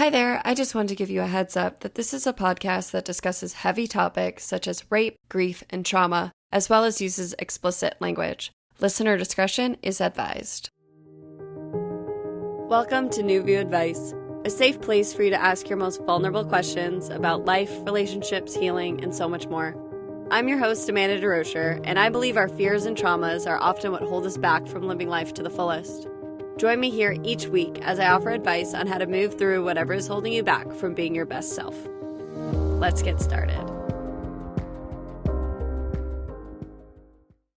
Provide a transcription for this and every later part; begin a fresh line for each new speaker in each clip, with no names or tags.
Hi there, I just wanted to give you a heads up that this is a podcast that discusses heavy topics such as rape, grief, and trauma, as well as uses explicit language. Listener discretion is advised. Welcome to New View Advice, a safe place for you to ask your most vulnerable questions about life, relationships, healing, and so much more. I'm your host, Amanda DeRocher, and I believe our fears and traumas are often what hold us back from living life to the fullest. Join me here each week as I offer advice on how to move through whatever is holding you back from being your best self. Let's get started.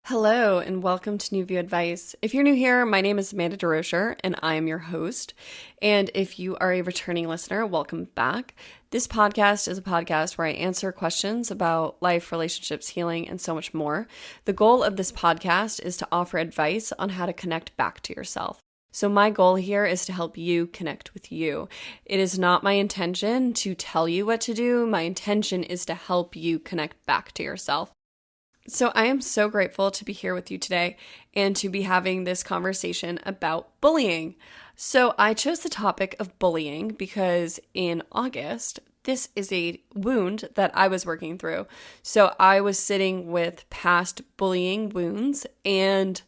Hello, and welcome to New View Advice. If you're new here, my name is Amanda DeRocher, and I am your host. And if you are a returning listener, welcome back. This podcast is a podcast where I answer questions about life, relationships, healing, and so much more. The goal of this podcast is to offer advice on how to connect back to yourself. So my goal here is to help you connect with you. It is not my intention to tell you what to do. My intention is to help you connect back to yourself. So I am so grateful to be here with you today and to be having this conversation about bullying. So I chose the topic of bullying because in August, this is a wound that I was working through. So I was sitting with past bullying wounds and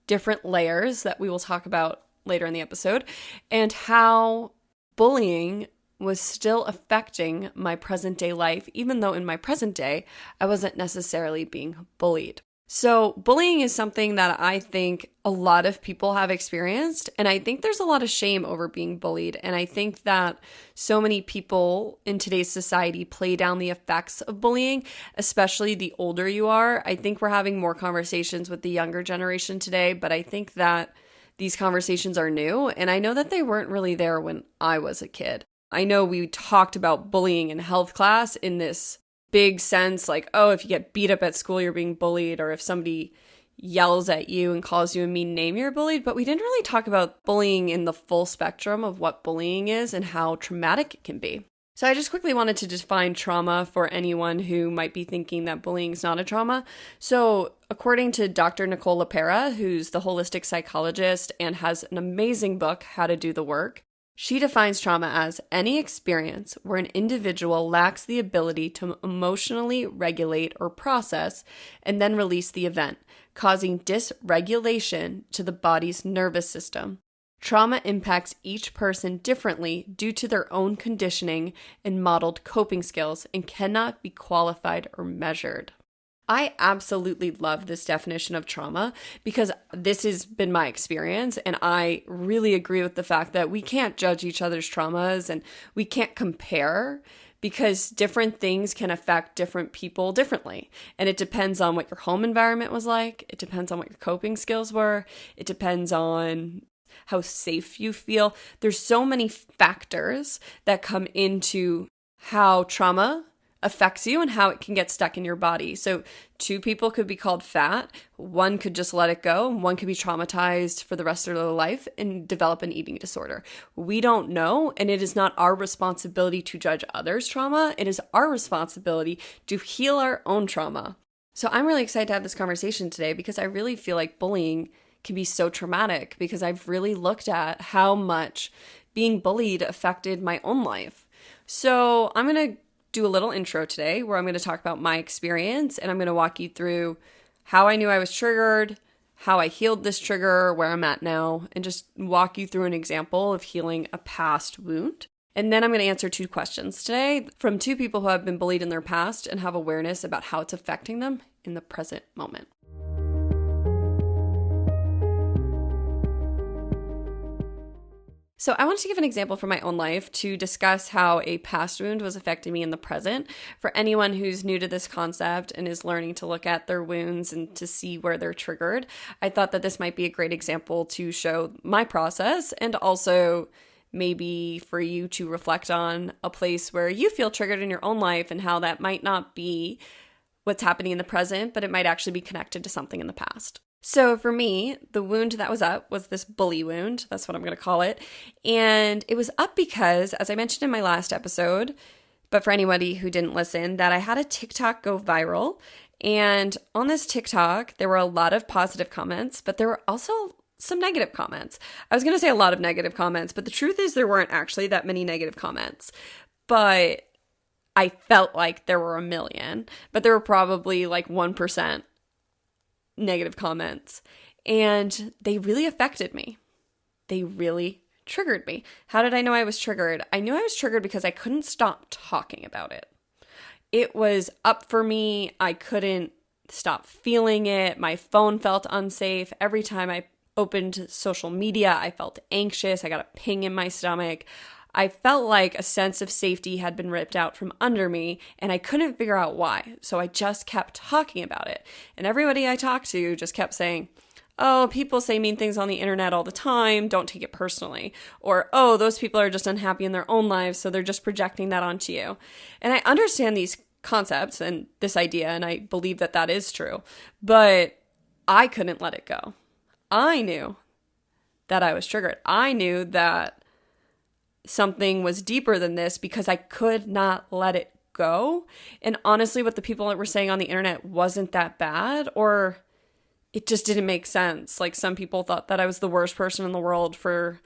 different layers that we will talk about later in the episode, and how bullying was still affecting my present day life, even though in my present day, I wasn't necessarily being bullied. So bullying is something that I think a lot of people have experienced, and I think there's a lot of shame over being bullied, and I think that so many people in today's society play down the effects of bullying, especially the older you are. I think we're having more conversations with the younger generation today, but I think that these conversations are new, and I know that they weren't really there when I was a kid. I know we talked about bullying in health class in this big sense, like, oh, if you get beat up at school, you're being bullied, or if somebody yells at you and calls you a mean name, you're bullied, but we didn't really talk about bullying in the full spectrum of what bullying is and how traumatic it can be. So I just quickly wanted to define trauma for anyone who might be thinking that bullying is not a trauma. So according to Dr. Nicole LaPera, who's the holistic psychologist and has an amazing book, How to Do the Work, she defines trauma as any experience where an individual lacks the ability to emotionally regulate or process and then release the event, causing dysregulation to the body's nervous system. Trauma impacts each person differently due to their own conditioning and modeled coping skills and cannot be qualified or measured. I absolutely love this definition of trauma because this has been my experience, and I really agree with the fact that we can't judge each other's traumas and we can't compare because different things can affect different people differently. And it depends on what your home environment was like. It depends on what your coping skills were. It depends on how safe you feel. There's so many factors that come into how trauma affects you and how it can get stuck in your body. So two people could be called fat. One could just let it go. And one could be traumatized for the rest of their life and develop an eating disorder. We don't know. And it is not our responsibility to judge others' trauma. It is our responsibility to heal our own trauma. So I'm really excited to have this conversation today because I really feel like bullying can be so traumatic because I've really looked at how much being bullied affected my own life. So I'm going to do a little intro today where I'm going to talk about my experience, and I'm going to walk you through how I knew I was triggered, how I healed this trigger, where I'm at now, and just walk you through an example of healing a past wound. And then I'm going to answer two questions today from two people who have been bullied in their past and have awareness about how it's affecting them in the present moment. So I want to give an example from my own life to discuss how a past wound was affecting me in the present. For anyone who's new to this concept and is learning to look at their wounds and to see where they're triggered, I thought that this might be a great example to show my process and also maybe for you to reflect on a place where you feel triggered in your own life and how that might not be what's happening in the present, but it might actually be connected to something in the past. So for me, the wound that was up was this bully wound. That's what I'm going to call it. And it was up because, as I mentioned in my last episode, but for anybody who didn't listen, that I had a TikTok go viral. And on this TikTok, there were a lot of positive comments, but there were also some negative comments. I was going to say a lot of negative comments, but the truth is there weren't actually that many negative comments. But I felt like there were a million, but there were probably like 1% negative comments. And they really affected me. They really triggered me. How did I know I was triggered? I knew I was triggered because I couldn't stop talking about it. It was up for me. I couldn't stop feeling it. My phone felt unsafe. Every time I opened social media, I felt anxious. I got a ping in my stomach. I felt like a sense of safety had been ripped out from under me, and I couldn't figure out why. So I just kept talking about it. And everybody I talked to just kept saying, oh, people say mean things on the internet all the time, don't take it personally. Or, oh, those people are just unhappy in their own lives, so they're just projecting that onto you. And I understand these concepts and this idea, and I believe that that is true, but I couldn't let it go. I knew that I was triggered. I knew that something was deeper than this because I could not let it go. And honestly, what the people that were saying on the internet wasn't that bad, or it just didn't make sense. Like, some people thought that I was the worst person in the world for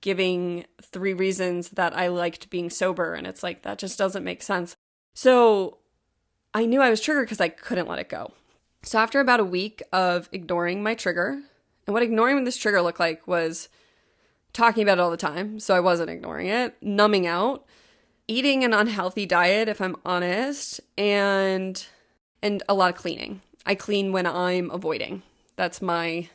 giving 3 reasons that I liked being sober. And it's like, that just doesn't make sense. So I knew I was triggered because I couldn't let it go. So after about a week of ignoring my trigger, and what ignoring this trigger looked like was talking about it all the time. So I wasn't ignoring it, numbing out, eating an unhealthy diet, if I'm honest, and a lot of cleaning. I clean when I'm avoiding. That's my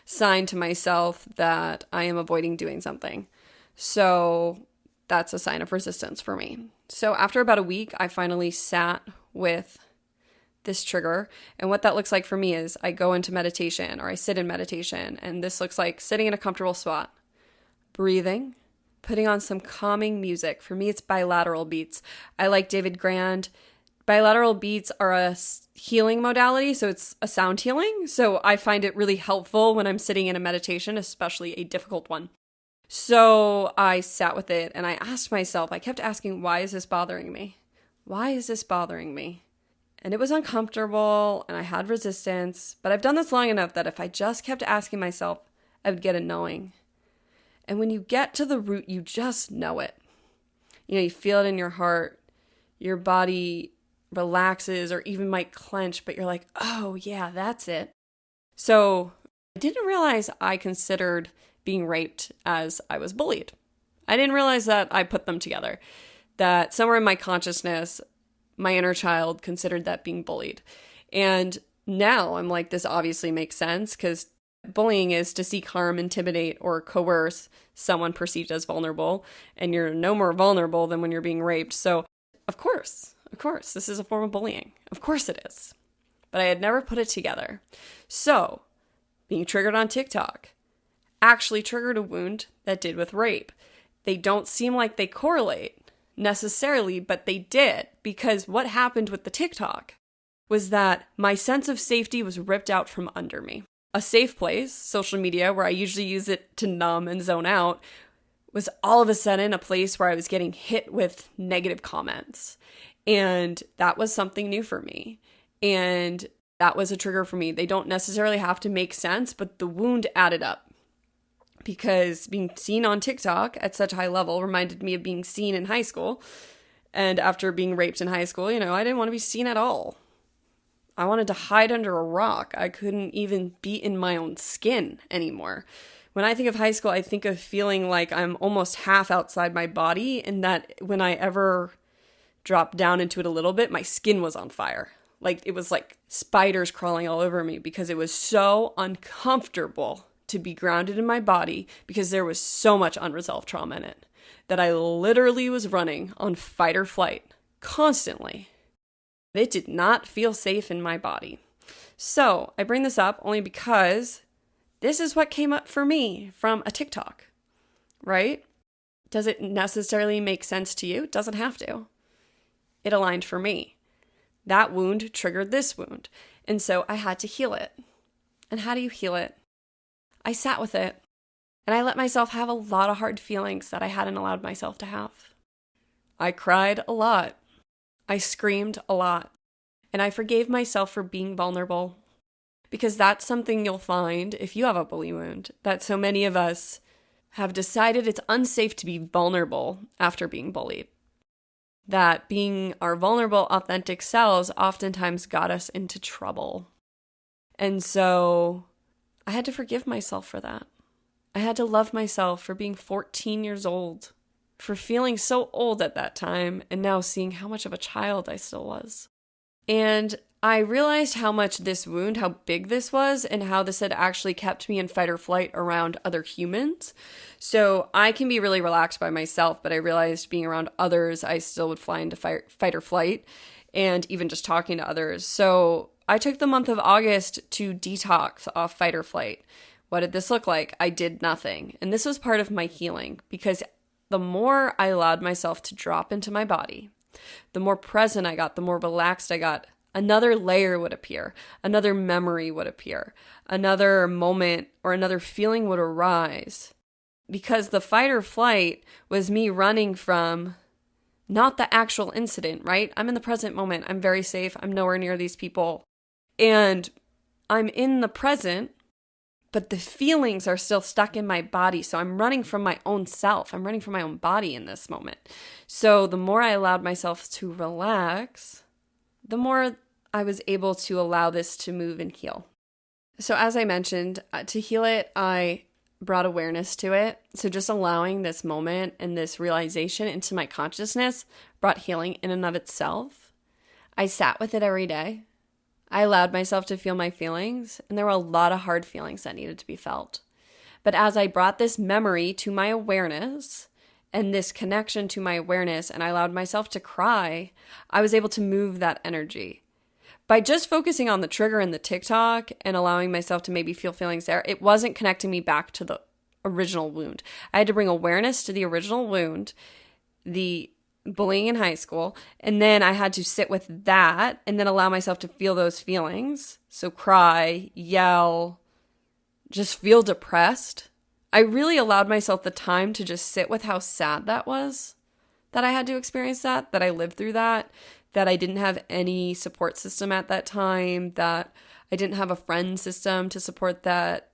sign to myself that I am avoiding doing something. So that's a sign of resistance for me. So after about a week, I finally sat with this trigger. And what that looks like for me is I go into meditation, or I sit in meditation. And this looks like sitting in a comfortable spot, breathing, putting on some calming music. For me, it's bilateral beats. I like David Grand. Bilateral beats are a healing modality, so it's a sound healing. So I find it really helpful when I'm sitting in a meditation, especially a difficult one. So I sat with it and I asked myself, I kept asking, why is this bothering me? Why is this bothering me? And it was uncomfortable and I had resistance, but I've done this long enough that if I just kept asking myself, I would get a knowing. And when you get to the root, you just know it. You feel it in your heart, your body relaxes or even might clench, but you're like, oh yeah, that's it. So I didn't realize I considered being raped as I was bullied. I didn't realize that I put them together, that somewhere in my consciousness, my inner child considered that being bullied. And now I'm like, this obviously makes sense, because bullying is to seek harm, intimidate, or coerce someone perceived as vulnerable, and you're no more vulnerable than when you're being raped. So of course, this is a form of bullying. Of course it is. But I had never put it together. So being triggered on TikTok actually triggered a wound that did with rape. They don't seem like they correlate necessarily, but they did, because what happened with the TikTok was that my sense of safety was ripped out from under me. A safe place, social media, where I usually use it to numb and zone out, was all of a sudden a place where I was getting hit with negative comments. And that was something new for me. And that was a trigger for me. They don't necessarily have to make sense, but the wound added up. Because being seen on TikTok at such a high level reminded me of being seen in high school. And after being raped in high school, I didn't want to be seen at all. I wanted to hide under a rock. I couldn't even be in my own skin anymore. When I think of high school, I think of feeling like I'm almost half outside my body, and that when I ever dropped down into it a little bit, my skin was on fire. Like, it was like spiders crawling all over me, because it was so uncomfortable to be grounded in my body, because there was so much unresolved trauma in it that I literally was running on fight or flight constantly. It did not feel safe in my body. So I bring this up only because this is what came up for me from a TikTok, right? Does it necessarily make sense to you? It doesn't have to. It aligned for me. That wound triggered this wound. And so I had to heal it. And how do you heal it? I sat with it, and I let myself have a lot of hard feelings that I hadn't allowed myself to have. I cried a lot. I screamed a lot. And I forgave myself for being vulnerable. Because that's something you'll find if you have a bully wound, that so many of us have decided it's unsafe to be vulnerable after being bullied. That being our vulnerable, authentic selves oftentimes got us into trouble. And so I had to forgive myself for that. I had to love myself for being 14 years old, for feeling so old at that time, and now seeing how much of a child I still was. And I realized how much this wound, how big this was, and how this had actually kept me in fight or flight around other humans. So I can be really relaxed by myself, but I realized being around others, I still would fly into fight or flight, and even just talking to others. So I took the month of August to detox off fight or flight. What did this look like? I did nothing. And this was part of my healing, because the more I allowed myself to drop into my body, the more present I got, the more relaxed I got, another layer would appear, another memory would appear, another moment or another feeling would arise. Because the fight or flight was me running from not the actual incident, right? I'm in the present moment. I'm very safe. I'm nowhere near these people. And I'm in the present, but the feelings are still stuck in my body. So I'm running from my own self. I'm running from my own body in this moment. So the more I allowed myself to relax, the more I was able to allow this to move and heal. So as I mentioned, to heal it, I brought awareness to it. So just allowing this moment and this realization into my consciousness brought healing in and of itself. I sat with it every day. I allowed myself to feel my feelings, and there were a lot of hard feelings that needed to be felt. But as I brought this memory to my awareness and this connection to my awareness, and I allowed myself to cry, I was able to move that energy. By just focusing on the trigger in the TikTok and allowing myself to maybe feel feelings there, it wasn't connecting me back to the original wound. I had to bring awareness to the original wound, the bullying in high school, and then I had to sit with that and then allow myself to feel those feelings. So cry, yell, just feel depressed. I really allowed myself the time to just sit with how sad that was, that I had to experience that I lived through that I didn't have any support system at that time, that I didn't have a friend system to support that.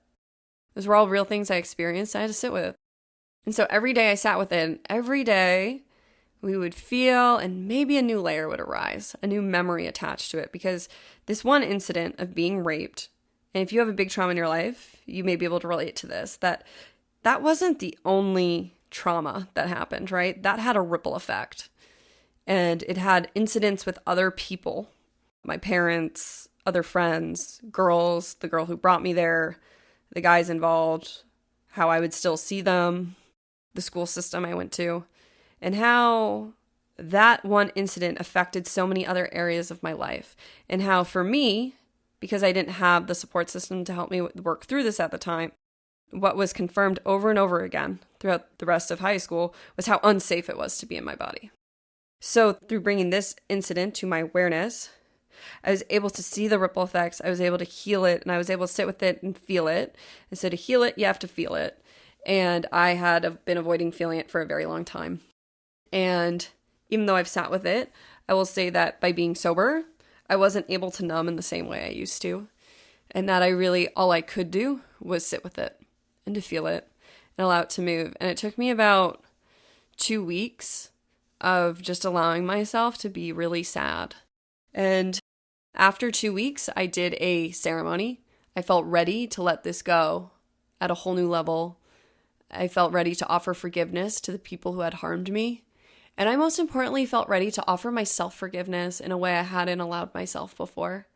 Those were all real things I experienced I had to sit with. And so every day I sat with it, and every day we would feel, and maybe a new layer would arise, a new memory attached to it, because this one incident of being raped, and if you have a big trauma in your life, you may be able to relate to this, that wasn't the only trauma that happened, right? That had a ripple effect. And it had incidents with other people, my parents, other friends, girls, the girl who brought me there, the guys involved, how I would still see them, the school system I went to, and how that one incident affected so many other areas of my life. And how for me, because I didn't have the support system to help me work through this at the time, what was confirmed over and over again throughout the rest of high school was how unsafe it was to be in my body. So through bringing this incident to my awareness, I was able to see the ripple effects. I was able to heal it, and I was able to sit with it and feel it. And so to heal it, you have to feel it. And I had been avoiding feeling it for a very long time. And even though I've sat with it, I will say that by being sober, I wasn't able to numb in the same way I used to. And that all I could do was sit with it and to feel it and allow it to move. And it took me about 2 weeks of just allowing myself to be really sad. And after 2 weeks, I did a ceremony. I felt ready to let this go at a whole new level. I felt ready to offer forgiveness to the people who had harmed me. And I most importantly felt ready to offer myself forgiveness in a way I hadn't allowed myself before.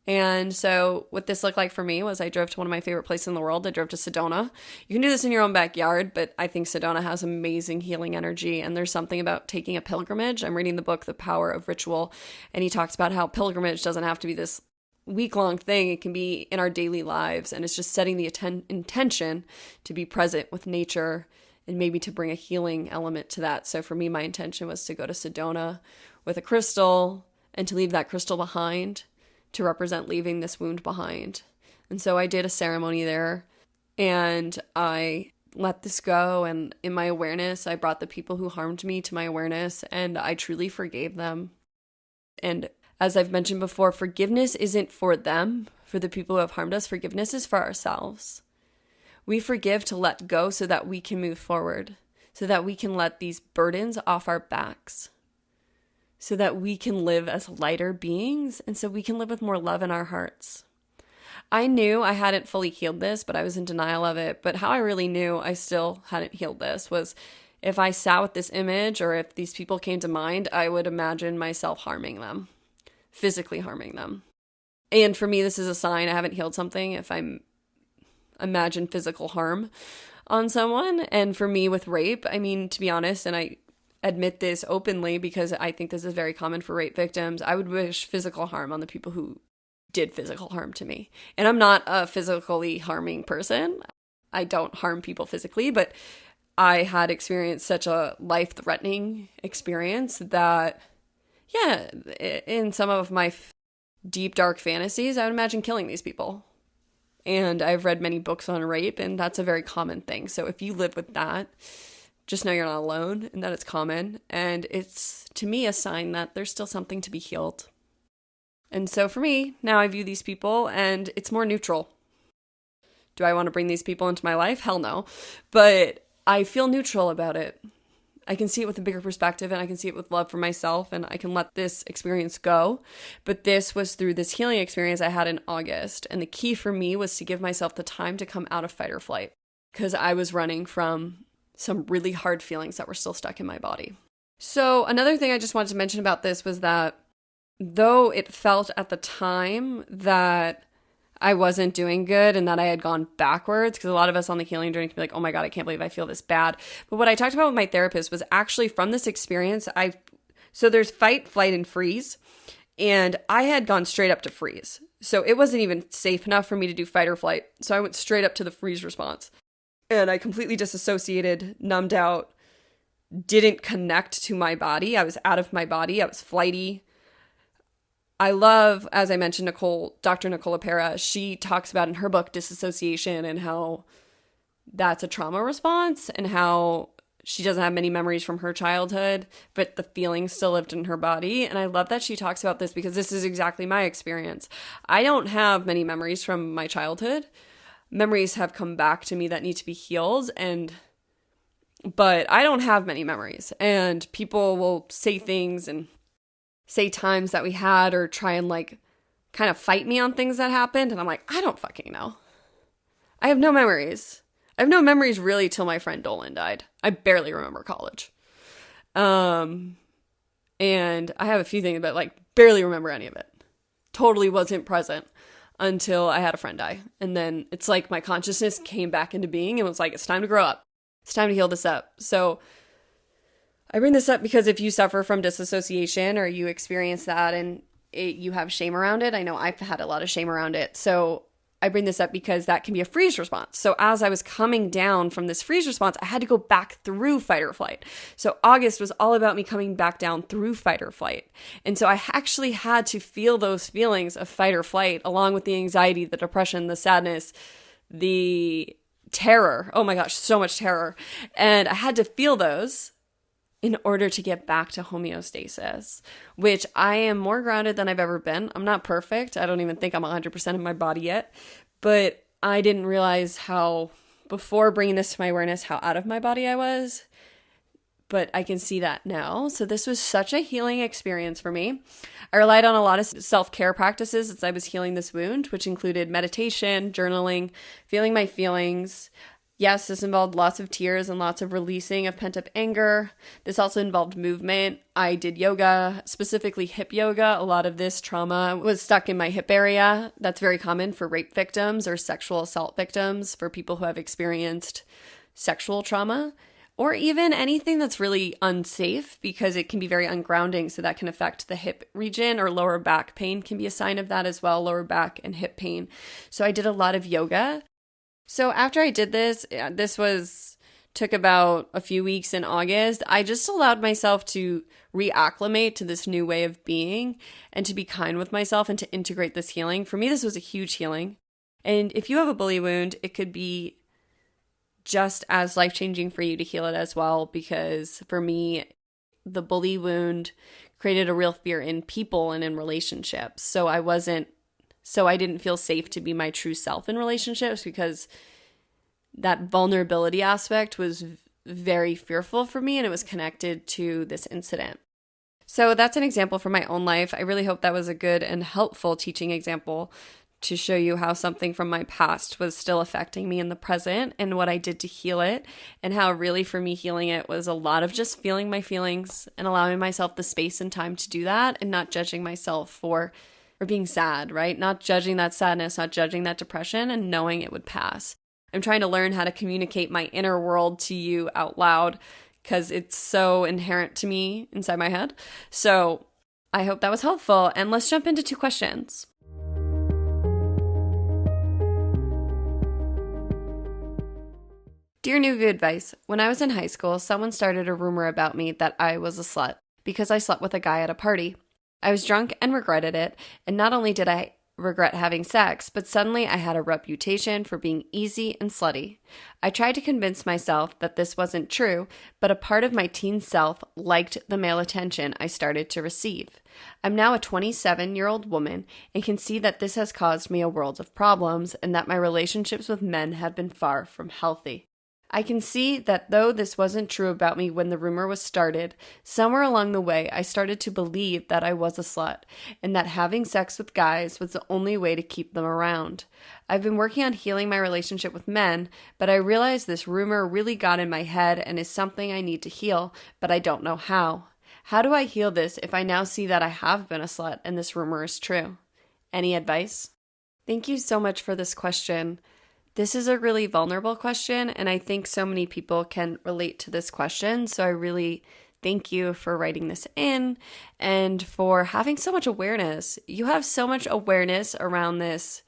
And so what this looked like for me was I drove to one of my favorite places in the world. I drove to Sedona. You can do this in your own backyard, but I think Sedona has amazing healing energy. And there's something about taking a pilgrimage. I'm reading the book, The Power of Ritual, and he talks about how pilgrimage doesn't have to be this week-long thing. It can be in our daily lives. And it's just setting the intention to be present with nature and maybe to bring a healing element to that. So for me, my intention was to go to Sedona with a crystal and to leave that crystal behind, to represent leaving this wound behind. And so I did a ceremony there, and I let this go, and in my awareness, I brought the people who harmed me to my awareness, and I truly forgave them. And As I've mentioned before, forgiveness isn't for them, for the people who have harmed us. Forgiveness is for ourselves. We forgive to let go so that we can move forward, so that we can let these burdens off our backs, so that we can live as lighter beings, and so we can live with more love in our hearts. I knew I hadn't fully healed this, but I was in denial of it. But how I really knew I still hadn't healed this was if I sat with this image or if these people came to mind, I would imagine myself harming them, physically harming them. And for me, this is a sign I haven't healed something if I imagine physical harm on someone. And for me with rape, I mean, to be honest, and I admit this openly because I think this is very common for rape victims, I would wish physical harm on the people who did physical harm to me. And I'm not a physically harming person. I don't harm people physically, but I had experienced such a life-threatening experience that, yeah, in some of my deep, dark fantasies, I would imagine killing these people. And I've read many books on rape, and that's a very common thing. So if you live with that, just know you're not alone and that it's common. And it's, to me, a sign that there's still something to be healed. And so for me, now I view these people and it's more neutral. Do I want to bring these people into my life? Hell no. But I feel neutral about it. I can see it with a bigger perspective and I can see it with love for myself and I can let this experience go. But this was through this healing experience I had in August. And the key for me was to give myself the time to come out of fight or flight because I was running from some really hard feelings that were still stuck in my body. So another thing I just wanted to mention about this was that though it felt at the time that I wasn't doing good and that I had gone backwards, because a lot of us on the healing journey can be like, oh my God, I can't believe I feel this bad. But what I talked about with my therapist was actually from this experience, so there's fight, flight, and freeze. And I had gone straight up to freeze. So it wasn't even safe enough for me to do fight or flight. So I went straight up to the freeze response. And I completely disassociated, numbed out, didn't connect to my body. I was out of my body. I was flighty. I love, as I mentioned, Dr. Nicole Pera. She talks about in her book Disassociation and how that's a trauma response and how she doesn't have many memories from her childhood, but the feelings still lived in her body. And I love that she talks about this because this is exactly my experience. I don't have many memories from my childhood. Memories have come back to me that need to be healed, but I don't have many memories. And people will say things and say times that we had or try and kind of fight me on things that happened. And I'm like, I don't fucking know. I have no memories. I have no memories really till my friend Dolan died. I barely remember college. And I have a few things, but barely remember any of it. Totally wasn't present until I had a friend die. And then it's like my consciousness came back into being and was like, it's time to grow up. It's time to heal this up. So I bring this up because if you suffer from disassociation or you experience that and you have shame around it, I know I've had a lot of shame around it. So I bring this up because that can be a freeze response. So as I was coming down from this freeze response, I had to go back through fight or flight. So August was all about me coming back down through fight or flight. And so I actually had to feel those feelings of fight or flight along with the anxiety, the depression, the sadness, the terror. Oh my gosh, so much terror. And I had to feel those in order to get back to homeostasis, which I am more grounded than I've ever been. I'm not perfect. I don't even think I'm 100% in my body yet, but I didn't realize how, before bringing this to my awareness, how out of my body I was, but I can see that now. So this was such a healing experience for me. I relied on a lot of self-care practices as I was healing this wound, which included meditation, journaling, feeling my feelings. Yes, this involved lots of tears and lots of releasing of pent-up anger. This also involved movement. I did yoga, specifically hip yoga. A lot of this trauma was stuck in my hip area. That's very common for rape victims or sexual assault victims, for people who have experienced sexual trauma, or even anything that's really unsafe because it can be very ungrounding. So that can affect the hip region, or lower back pain can be a sign of that as well, lower back and hip pain. So I did a lot of yoga. So after I did this took about a few weeks in August, I just allowed myself to reacclimate to this new way of being and to be kind with myself and to integrate this healing. For me, this was a huge healing. And if you have a bully wound, it could be just as life-changing for you to heal it as well, because for me, the bully wound created a real fear in people and in relationships. So I didn't feel safe to be my true self in relationships because that vulnerability aspect was very fearful for me, and it was connected to this incident. So that's an example from my own life. I really hope that was a good and helpful teaching example to show you how something from my past was still affecting me in the present and what I did to heal it, and how really for me healing it was a lot of just feeling my feelings and allowing myself the space and time to do that, and not judging myself for being sad, right? Not judging that sadness, not judging that depression, and knowing it would pass. I'm trying to learn how to communicate my inner world to you out loud because it's so inherent to me inside my head. So I hope that was helpful. And let's jump into 2 questions. Dear New View Advice, when I was in high school, someone started a rumor about me that I was a slut because I slept with a guy at a party. I was drunk and regretted it, and not only did I regret having sex, but suddenly I had a reputation for being easy and slutty. I tried to convince myself that this wasn't true, but a part of my teen self liked the male attention I started to receive. I'm now a 27-year-old woman and can see that this has caused me a world of problems and that my relationships with men have been far from healthy. I can see that though this wasn't true about me when the rumor was started, somewhere along the way I started to believe that I was a slut and that having sex with guys was the only way to keep them around. I've been working on healing my relationship with men, but I realize this rumor really got in my head and is something I need to heal, but I don't know how. How do I heal this if I now see that I have been a slut and this rumor is true? Any advice? Thank you so much for this question. This is a really vulnerable question, and I think so many people can relate to this question. So I really thank you for writing this in and for having so much awareness. You have so much awareness around this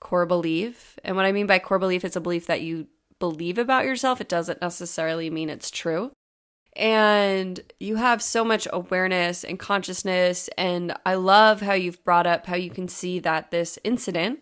core belief. And what I mean by core belief, it's a belief that you believe about yourself. It doesn't necessarily mean it's true. And you have so much awareness and consciousness. And I love how you've brought up how you can see that this incident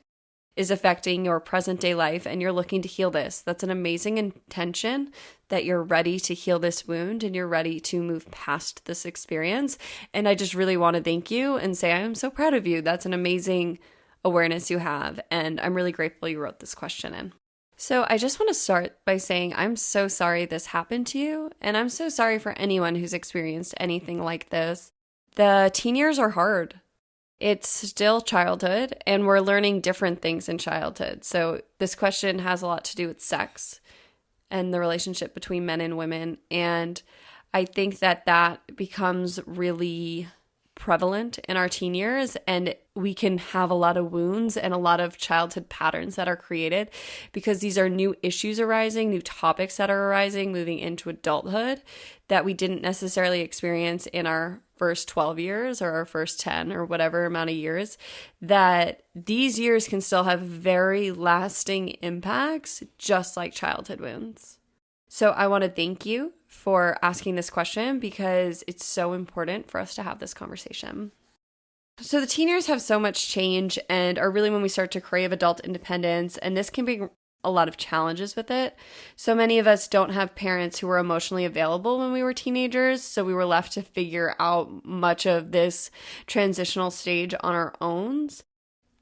is affecting your present day life and you're looking to heal this. That's an amazing intention that you're ready to heal this wound and you're ready to move past this experience. And I just really want to thank you and say I am so proud of you. That's an amazing awareness you have. And I'm really grateful you wrote this question in. So I just want to start by saying I'm so sorry this happened to you. And I'm so sorry for anyone who's experienced anything like this. The teen years are hard. It's still childhood, and we're learning different things in childhood. So this question has a lot to do with sex and the relationship between men and women. And I think that becomes really prevalent in our teen years, and we can have a lot of wounds and a lot of childhood patterns that are created because these are new issues arising, new topics that are arising, moving into adulthood that we didn't necessarily experience in our first 12 years or our first 10 or whatever amount of years, that these years can still have very lasting impacts, just like childhood wounds. So I want to thank you for asking this question because it's so important for us to have this conversation. So the teen years have so much change and are really when we start to crave adult independence, and this can bring a lot of challenges with it. So many of us don't have parents who were emotionally available when we were teenagers, so we were left to figure out much of this transitional stage on our own.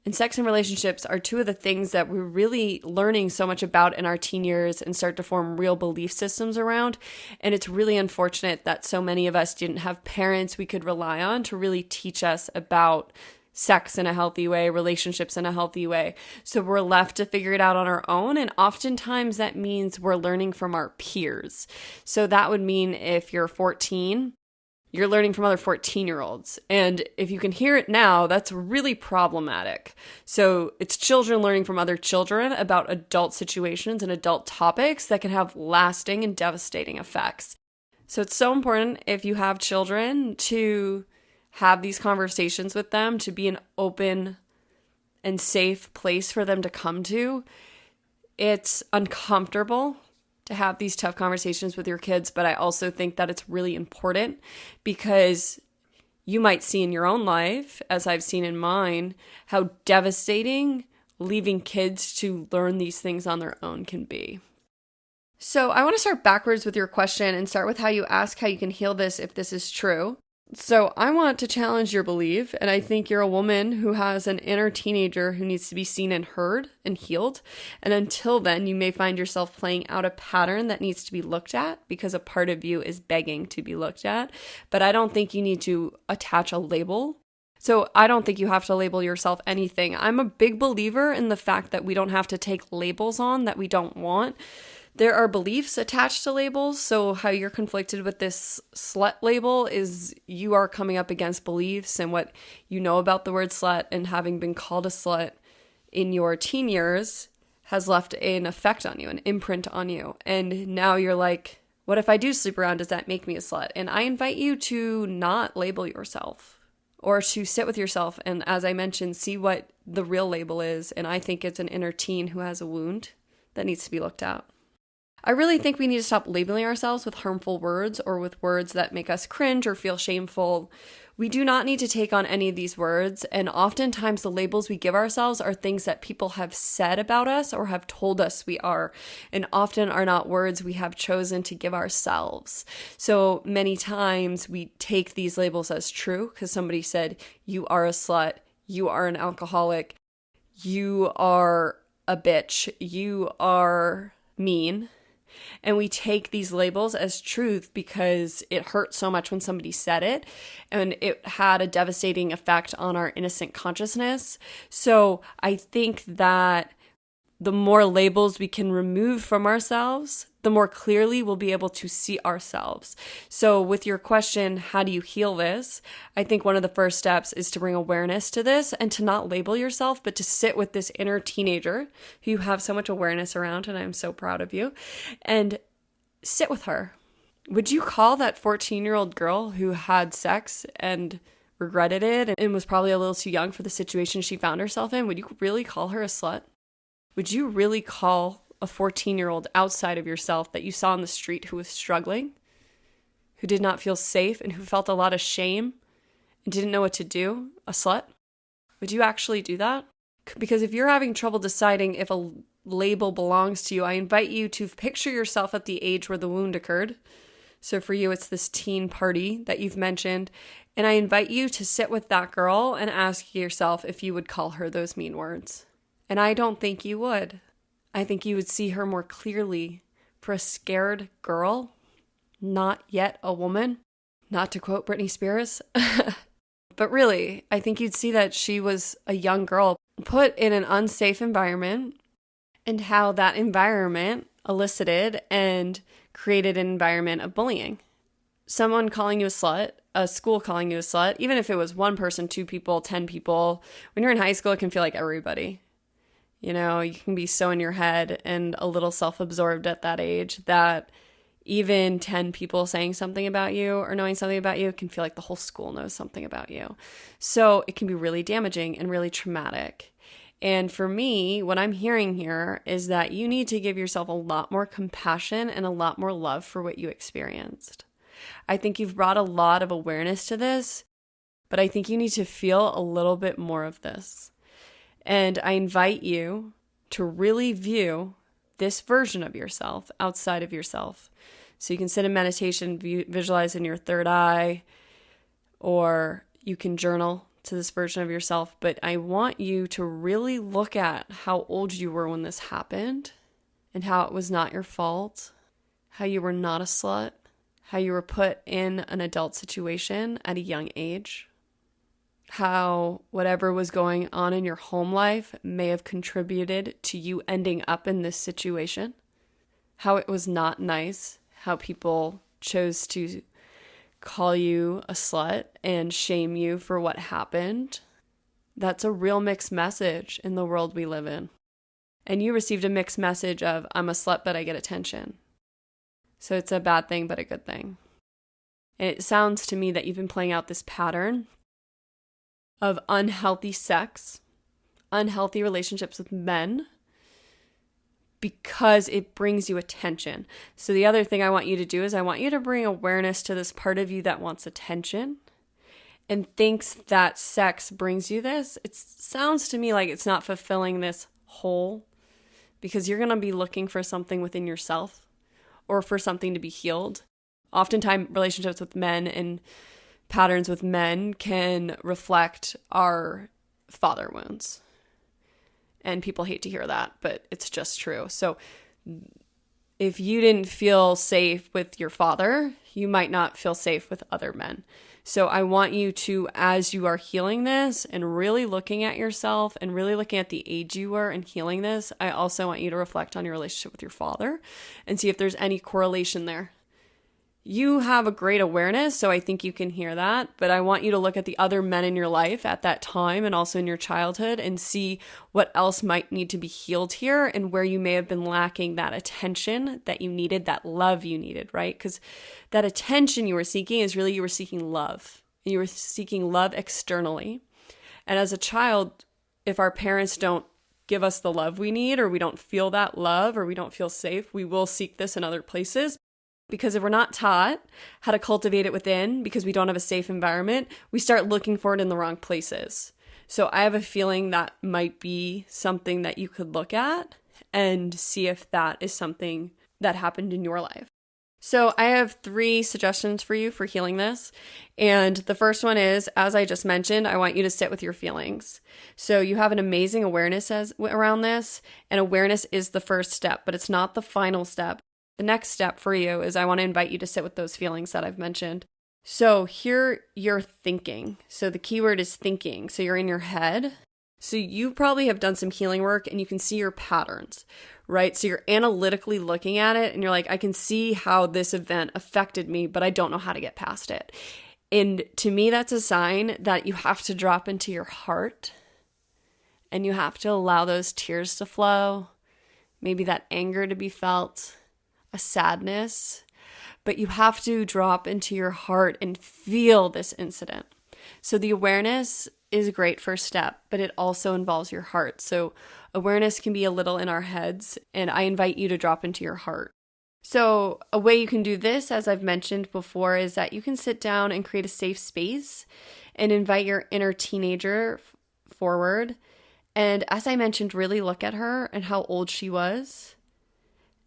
And sex and relationships are two of the things that we're really learning so much about in our teen years and start to form real belief systems around. And it's really unfortunate that so many of us didn't have parents we could rely on to really teach us about sex in a healthy way, relationships in a healthy way. So we're left to figure it out on our own. And oftentimes that means we're learning from our peers. So that would mean if you're 14, you're learning from other 14-year-olds. And if you can hear it now, that's really problematic. So it's children learning from other children about adult situations and adult topics that can have lasting and devastating effects. So it's so important if you have children to have these conversations with them, to be an open and safe place for them to come to. It's uncomfortable to have these tough conversations with your kids, but I also think that it's really important because you might see in your own life, as I've seen in mine, how devastating leaving kids to learn these things on their own can be. So I want to start backwards with your question and start with how you ask how you can heal this if this is true. So I want to challenge your belief, and I think you're a woman who has an inner teenager who needs to be seen and heard and healed. And until then, you may find yourself playing out a pattern that needs to be looked at because a part of you is begging to be looked at. But I don't think you need to attach a label. So I don't think you have to label yourself anything. I'm a big believer in the fact that we don't have to take labels on that we don't want. There are beliefs attached to labels, so how you're conflicted with this slut label is you are coming up against beliefs and what you know about the word slut, and having been called a slut in your teen years has left an effect on you, an imprint on you. And now you're like, what if I do sleep around? Does that make me a slut? And I invite you to not label yourself, or to sit with yourself and, as I mentioned, see what the real label is. And I think it's an inner teen who has a wound that needs to be looked at. I really think we need to stop labeling ourselves with harmful words or with words that make us cringe or feel shameful. We do not need to take on any of these words, and oftentimes the labels we give ourselves are things that people have said about us or have told us we are, and often are not words we have chosen to give ourselves. So many times we take these labels as true because somebody said, you are a slut, you are an alcoholic, you are a bitch, you are mean. And we take these labels as truth because it hurt so much when somebody said it, and it had a devastating effect on our innocent consciousness. So I think that the more labels we can remove from ourselves, the more clearly we'll be able to see ourselves. So with your question, how do you heal this? I think one of the first steps is to bring awareness to this and to not label yourself, but to sit with this inner teenager who you have so much awareness around, and I'm so proud of you, and sit with her. Would you call that 14-year-old girl who had sex and regretted it and was probably a little too young for the situation she found herself in, would you really call her a slut? Would you really call a 14-year-old outside of yourself that you saw on the street who was struggling, who did not feel safe, and who felt a lot of shame and didn't know what to do, a slut? Would you actually do that? Because if you're having trouble deciding if a label belongs to you, I invite you to picture yourself at the age where the wound occurred. So for you, it's this teen party that you've mentioned. And I invite you to sit with that girl and ask yourself if you would call her those mean words. And I don't think you would. I think you would see her more clearly for a scared girl, not yet a woman, not to quote Britney Spears. But really, I think you'd see that she was a young girl put in an unsafe environment, and how that environment elicited and created an environment of bullying. Someone calling you a slut, a school calling you a slut, even if it was one person, 2 people, 10 people, when you're in high school, it can feel like everybody. You know, you can be so in your head and a little self-absorbed at that age that even 10 people saying something about you or knowing something about you can feel like the whole school knows something about you. So it can be really damaging and really traumatic. And for me, what I'm hearing here is that you need to give yourself a lot more compassion and a lot more love for what you experienced. I think you've brought a lot of awareness to this, but I think you need to feel a little bit more of this. And I invite you to really view this version of yourself outside of yourself. So you can sit in meditation, visualize in your third eye, or you can journal to this version of yourself. But I want you to really look at how old you were when this happened and how it was not your fault, how you were not a slut, how you were put in an adult situation at a young age, how whatever was going on in your home life may have contributed to you ending up in this situation, how it was not nice, how people chose to call you a slut and shame you for what happened. That's a real mixed message in the world we live in. And you received a mixed message of, I'm a slut, but I get attention. So it's a bad thing, but a good thing. And it sounds to me that you've been playing out this pattern of unhealthy sex, unhealthy relationships with men, because it brings you attention. So the other thing I want you to do is I want you to bring awareness to this part of you that wants attention and thinks that sex brings you this. It sounds to me like it's not fulfilling this hole, because you're going to be looking for something within yourself. or for something to be healed. Oftentimes, relationships with men and patterns with men can reflect our father wounds. And people hate to hear that, but it's just true. So if you didn't feel safe with your father, you might not feel safe with other men. So I want you to, as you are healing this and really looking at yourself and really looking at the age you were and healing this, I also want you to reflect on your relationship with your father and see if there's any correlation there. You have a great awareness, so I think you can hear that, but I want you to look at the other men in your life at that time and also in your childhood and see what else might need to be healed here and where you may have been lacking that attention that you needed, that love you needed, right? Because that attention you were seeking is really you were seeking love. You were seeking love externally. And as a child, if our parents don't give us the love we need, or we don't feel that love, or we don't feel safe, we will seek this in other places. Because if we're not taught how to cultivate it within, because we don't have a safe environment, we start looking for it in the wrong places. So I have a feeling that might be something that you could look at and see if that is something that happened in your life. So I have 3 suggestions for you for healing this. And the first one is, as I just mentioned, I want you to sit with your feelings. So you have an amazing awareness around this, and awareness is the first step, but it's not the final step. The next step for you is I want to invite you to sit with those feelings that I've mentioned. So here you're thinking. So the key word is thinking. So you're in your head. So you probably have done some healing work and you can see your patterns, right? So you're analytically looking at it and you're like, I can see how this event affected me, but I don't know how to get past it. And to me, that's a sign that you have to drop into your heart and you have to allow those tears to flow, maybe that anger to be felt, a sadness, but you have to drop into your heart and feel this incident. So the awareness is a great first step, but it also involves your heart. So awareness can be a little in our heads, and I invite you to drop into your heart. So a way you can do this, as I've mentioned before, is that you can sit down and create a safe space and invite your inner teenager forward. And as I mentioned, really look at her and how old she was,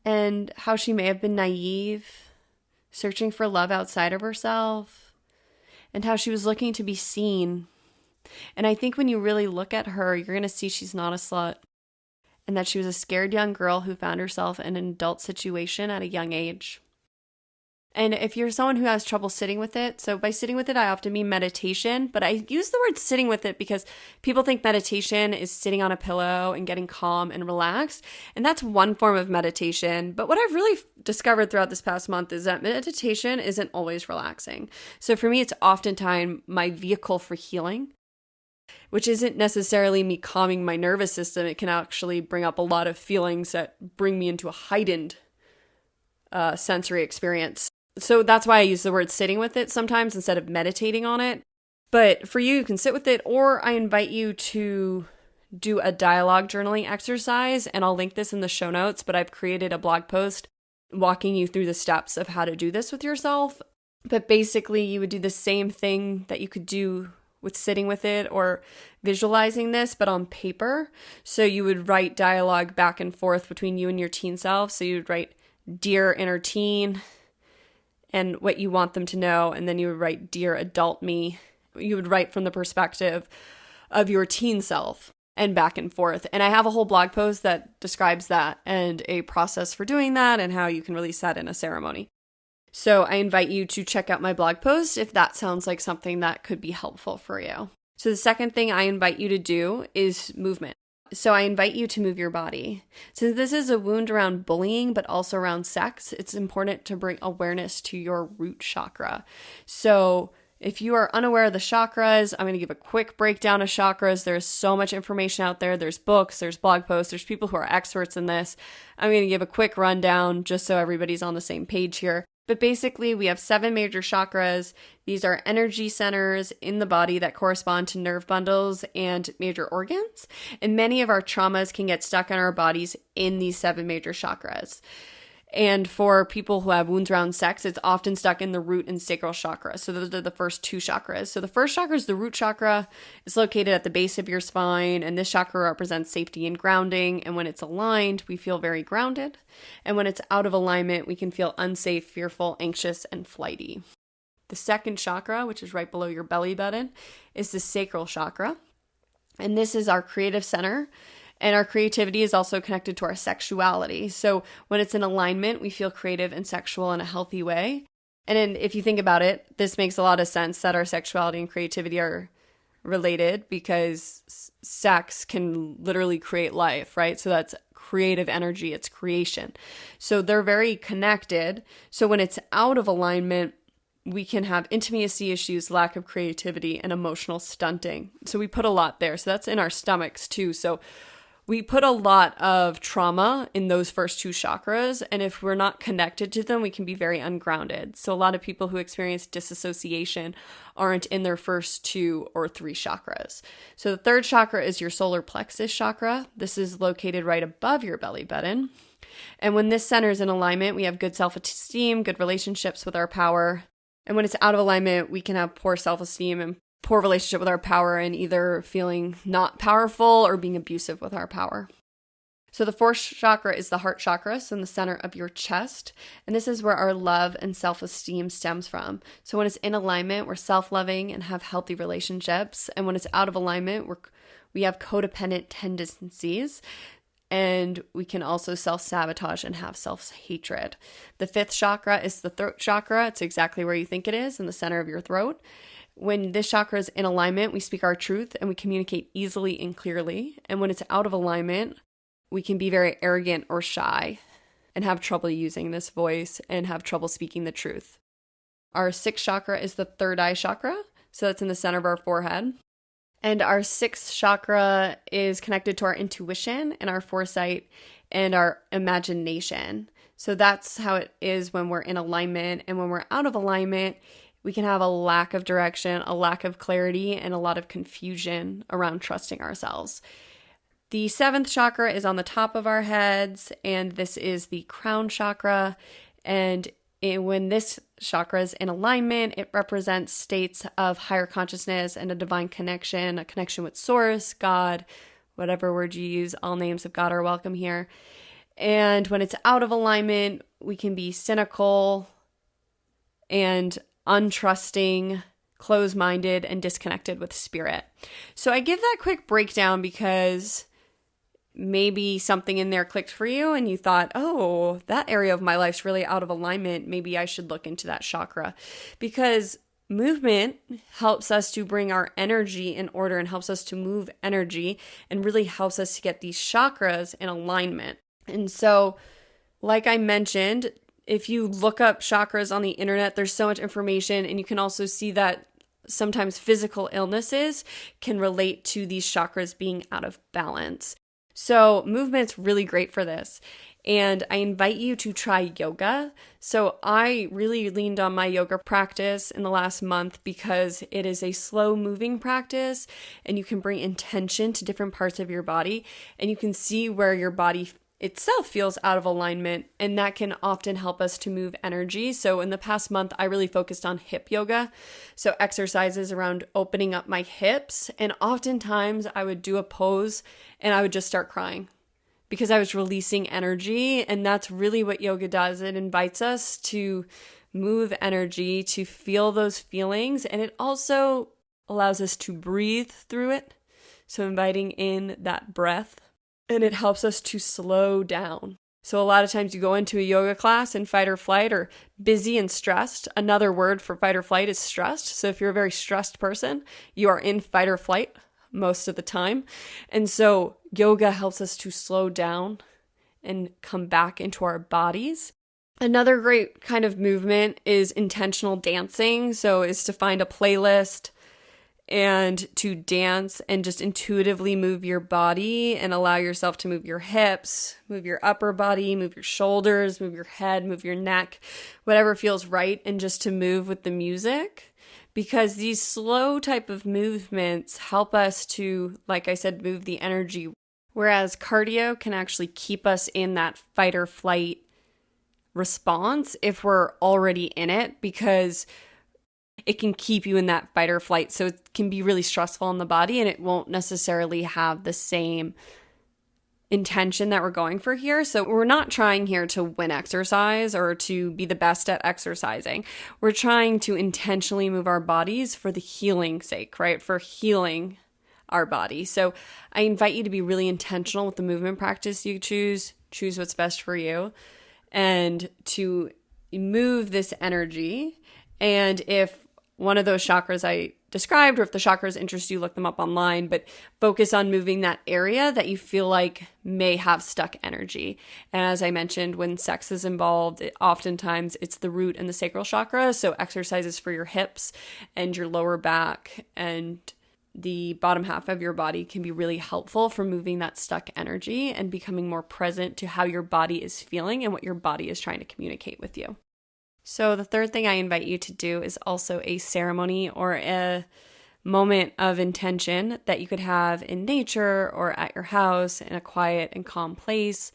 and how she may have been naive, searching for love outside of herself, and how she was looking to be seen. And I think when you really look at her, you're going to see she's not a slut, and that she was a scared young girl who found herself in an adult situation at a young age. And if you're someone who has trouble sitting with it, so by sitting with it, I often mean meditation, but I use the word sitting with it because people think meditation is sitting on a pillow and getting calm and relaxed. And that's one form of meditation. But what I've really discovered throughout this past month is that meditation isn't always relaxing. So for me, it's oftentimes my vehicle for healing, which isn't necessarily me calming my nervous system. It can actually bring up a lot of feelings that bring me into a heightened sensory experience. So that's why I use the word sitting with it sometimes instead of meditating on it. But for you, you can sit with it, or I invite you to do a dialogue journaling exercise, and I'll link this in the show notes, but I've created a blog post walking you through the steps of how to do this with yourself. But basically, you would do the same thing that you could do with sitting with it or visualizing this, but on paper. So you would write dialogue back and forth between you and your teen self. So you would write, "Dear inner teen," and what you want them to know. And then you would write, "Dear adult me." You would write from the perspective of your teen self and back and forth. And I have a whole blog post that describes that and a process for doing that and how you can release that in a ceremony. So I invite you to check out my blog post if that sounds like something that could be helpful for you. So the second thing I invite you to do is movement. So I invite you to move your body. Since this is a wound around bullying, but also around sex, it's important to bring awareness to your root chakra. So if you are unaware of the chakras, I'm going to give a quick breakdown of chakras. There's so much information out there. There's books, there's blog posts, there's people who are experts in this. I'm going to give a quick rundown just so everybody's on the same page here. But basically, we have 7 major chakras. These are energy centers in the body that correspond to nerve bundles and major organs. And many of our traumas can get stuck in our bodies in these 7 major chakras. And for people who have wounds around sex, it's often stuck in the root and sacral chakra. So those are the first two chakras. So the first chakra is the root chakra. It's located at the base of your spine, and this chakra represents safety and grounding. And when it's aligned, we feel very grounded. And when it's out of alignment, we can feel unsafe, fearful, anxious, and flighty. The second chakra, which is right below your belly button, is the sacral chakra. And this is our creative center. And our creativity is also connected to our sexuality. So when it's in alignment, we feel creative and sexual in a healthy way. And then if you think about it, this makes a lot of sense that our sexuality and creativity are related, because sex can literally create life, right? So that's creative energy, it's creation. So they're very connected. So when it's out of alignment, we can have intimacy issues, lack of creativity, and emotional stunting. So we put a lot there. So that's in our stomachs too. So we put a lot of trauma in those first two chakras, and if we're not connected to them, we can be very ungrounded. So a lot of people who experience disassociation aren't in their first two or three chakras. So the third chakra is your solar plexus chakra. This is located right above your belly button. And when this center is in alignment, we have good self-esteem, good relationships with our power. And when it's out of alignment, we can have poor self-esteem and poor relationship with our power, and either feeling not powerful or being abusive with our power. So the fourth chakra is the heart chakra, so in the center of your chest. And this is where our love and self-esteem stems from. So when it's in alignment, we're self-loving and have healthy relationships. And when it's out of alignment, we have codependent tendencies. And we can also self-sabotage and have self-hatred. The fifth chakra is the throat chakra. It's exactly where you think it is, in the center of your throat. When this chakra is in alignment, we speak our truth and we communicate easily and clearly. And when it's out of alignment, we can be very arrogant or shy and have trouble using this voice and have trouble speaking the truth. Our sixth chakra is the third eye chakra. So that's in the center of our forehead. And our sixth chakra is connected to our intuition and our foresight and our imagination. So that's how it is when we're in alignment. And when we're out of alignment, we can have a lack of direction, a lack of clarity, and a lot of confusion around trusting ourselves. The seventh chakra is on the top of our heads, and this is the crown chakra. And when this chakra is in alignment, it represents states of higher consciousness and a divine connection, a connection with Source, God, whatever word you use, all names of God are welcome here. And when it's out of alignment, we can be cynical and untrusting, closed-minded, and disconnected with spirit. So I give that quick breakdown because maybe something in there clicked for you and you thought, oh, that area of my life's really out of alignment. Maybe I should look into that chakra, because movement helps us to bring our energy in order and helps us to move energy and really helps us to get these chakras in alignment. And so, like I mentioned, if you look up chakras on the internet, there's so much information, and you can also see that sometimes physical illnesses can relate to these chakras being out of balance. So movement's really great for this. And I invite you to try yoga. So I really leaned on my yoga practice in the last month because it is a slow moving practice, and you can bring intention to different parts of your body, and you can see where your body itself feels out of alignment, and that can often help us to move energy. So in the past month, I really focused on hip yoga. So exercises around opening up my hips, and oftentimes I would do a pose and I would just start crying because I was releasing energy, and that's really what yoga does. It invites us to move energy, to feel those feelings, and it also allows us to breathe through it. So inviting in that breath. And it helps us to slow down. So a lot of times you go into a yoga class and fight or flight, or busy and stressed. Another word for fight or flight is stressed. So if you're a very stressed person, you are in fight or flight most of the time. And so yoga helps us to slow down and come back into our bodies. Another great kind of movement is intentional dancing. So is to find a playlist and to dance and just intuitively move your body and allow yourself to move your hips, move your upper body, move your shoulders, move your head, move your neck, whatever feels right, and just to move with the music. Because these slow type of movements help us to, like I said, move the energy. Whereas cardio can actually keep us in that fight or flight response if we're already in it, because it can keep you in that fight or flight. So it can be really stressful on the body, and it won't necessarily have the same intention that we're going for here. So we're not trying here to win exercise or to be the best at exercising. We're trying to intentionally move our bodies for the healing sake, right? For healing our body. So I invite you to be really intentional with the movement practice you choose what's best for you, and to move this energy. And if one of those chakras I described, or if the chakras interest you, look them up online, but focus on moving that area that you feel like may have stuck energy. And as I mentioned, when sex is involved, oftentimes it's the root and the sacral chakra. So exercises for your hips and your lower back and the bottom half of your body can be really helpful for moving that stuck energy and becoming more present to how your body is feeling and what your body is trying to communicate with you. So the third thing I invite you to do is also a ceremony or a moment of intention that you could have in nature or at your house in a quiet and calm place,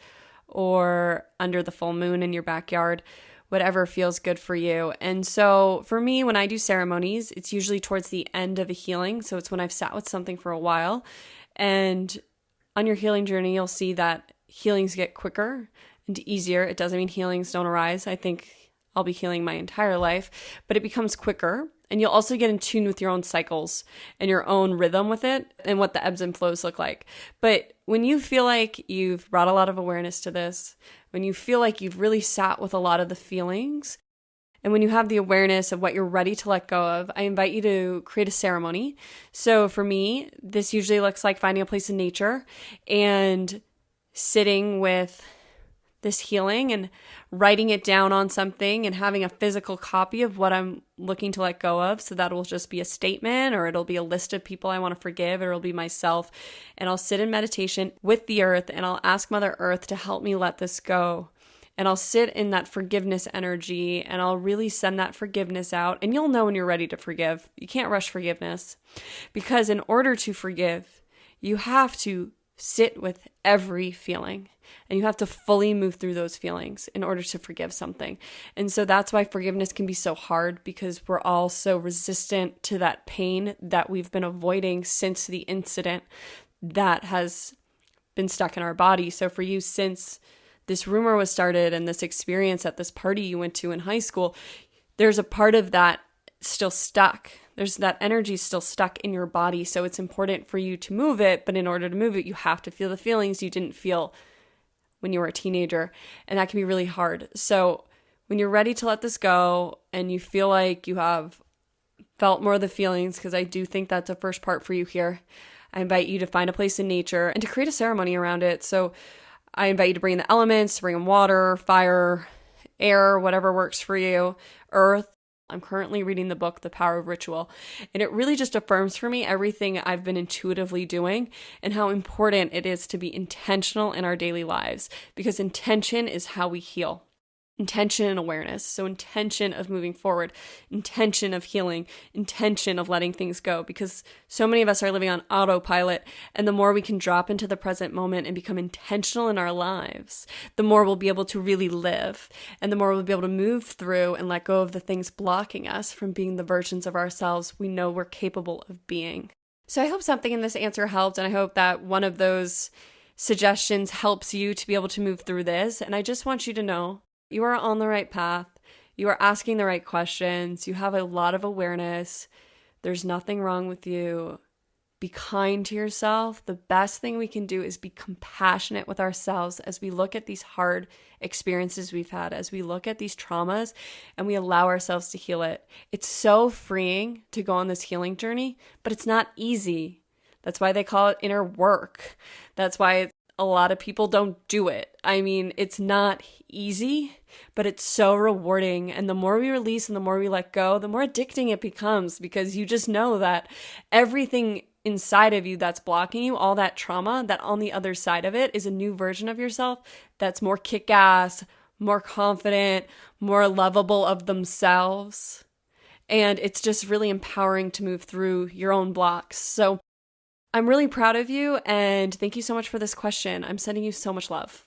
or under the full moon in your backyard, whatever feels good for you. And so for me, when I do ceremonies, it's usually towards the end of a healing. So it's when I've sat with something for a while. And on your healing journey, you'll see that healings get quicker and easier. It doesn't mean healings don't arise. I think I'll be healing my entire life, but it becomes quicker. And you'll also get in tune with your own cycles and your own rhythm with it and what the ebbs and flows look like. But when you feel like you've brought a lot of awareness to this, when you feel like you've really sat with a lot of the feelings, and when you have the awareness of what you're ready to let go of, I invite you to create a ceremony. So for me, this usually looks like finding a place in nature and sitting with this healing and writing it down on something and having a physical copy of what I'm looking to let go of. So that will just be a statement, or it'll be a list of people I want to forgive, or it'll be myself. And I'll sit in meditation with the earth and I'll ask Mother Earth to help me let this go. And I'll sit in that forgiveness energy and I'll really send that forgiveness out. And you'll know when you're ready to forgive. You can't rush forgiveness, because in order to forgive, you have to sit with every feeling. And you have to fully move through those feelings in order to forgive something. And so that's why forgiveness can be so hard, because we're all so resistant to that pain that we've been avoiding since the incident that has been stuck in our body. So for you, since this rumor was started and this experience at this party you went to in high school, there's a part of that still stuck. There's that energy still stuck in your body. So it's important for you to move it. But in order to move it, you have to feel the feelings you didn't feel when you were a teenager. And that can be really hard. So when you're ready to let this go and you feel like you have felt more of the feelings, because I do think that's the first part for you here, I invite you to find a place in nature and to create a ceremony around it. So I invite you to bring in the elements, to bring in water, fire, air, whatever works for you, earth. I'm currently reading the book, The Power of Ritual, and it really just affirms for me everything I've been intuitively doing and how important it is to be intentional in our daily lives, because intention is how we heal. Intention and awareness. So intention of moving forward, intention of healing, intention of letting things go, because so many of us are living on autopilot. And the more we can drop into the present moment and become intentional in our lives, the more we'll be able to really live, and the more we'll be able to move through and let go of the things blocking us from being the versions of ourselves we know we're capable of being. So I hope something in this answer helped, and I hope that one of those suggestions helps you to be able to move through this. And I just want you to know you are on the right path. You are asking the right questions. You have a lot of awareness. There's nothing wrong with you. Be kind to yourself. The best thing we can do is be compassionate with ourselves as we look at these hard experiences we've had, as we look at these traumas, and we allow ourselves to heal it. It's so freeing to go on this healing journey, but it's not easy. That's why they call it inner work. That's why a lot of people don't do it. I mean, it's not easy, but it's so rewarding. And the more we release and the more we let go, the more addicting it becomes, because you just know that everything inside of you that's blocking you, all that trauma, that on the other side of it is a new version of yourself that's more kick-ass, more confident, more lovable of themselves. And it's just really empowering to move through your own blocks. So I'm really proud of you, and thank you so much for this question. I'm sending you so much love.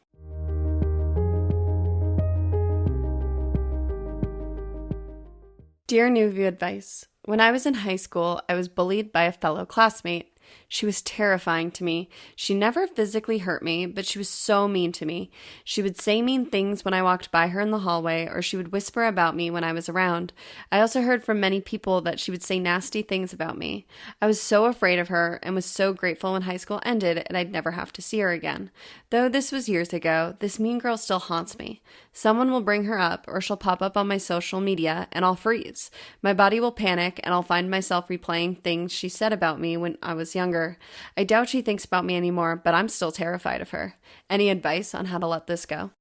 Dear New View Advice, when I was in high school, I was bullied by a fellow classmate. She was terrifying to me. She never physically hurt me, but she was so mean to me. She would say mean things when I walked by her in the hallway, or she would whisper about me when I was around. I also heard from many people that she would say nasty things about me. I was so afraid of her and was so grateful when high school ended and I'd never have to see her again. Though this was years ago, this mean girl still haunts me. Someone will bring her up, or she'll pop up on my social media, and I'll freeze. My body will panic, and I'll find myself replaying things she said about me when I was younger. I doubt she thinks about me anymore, but I'm still terrified of her. Any advice on how to let this go?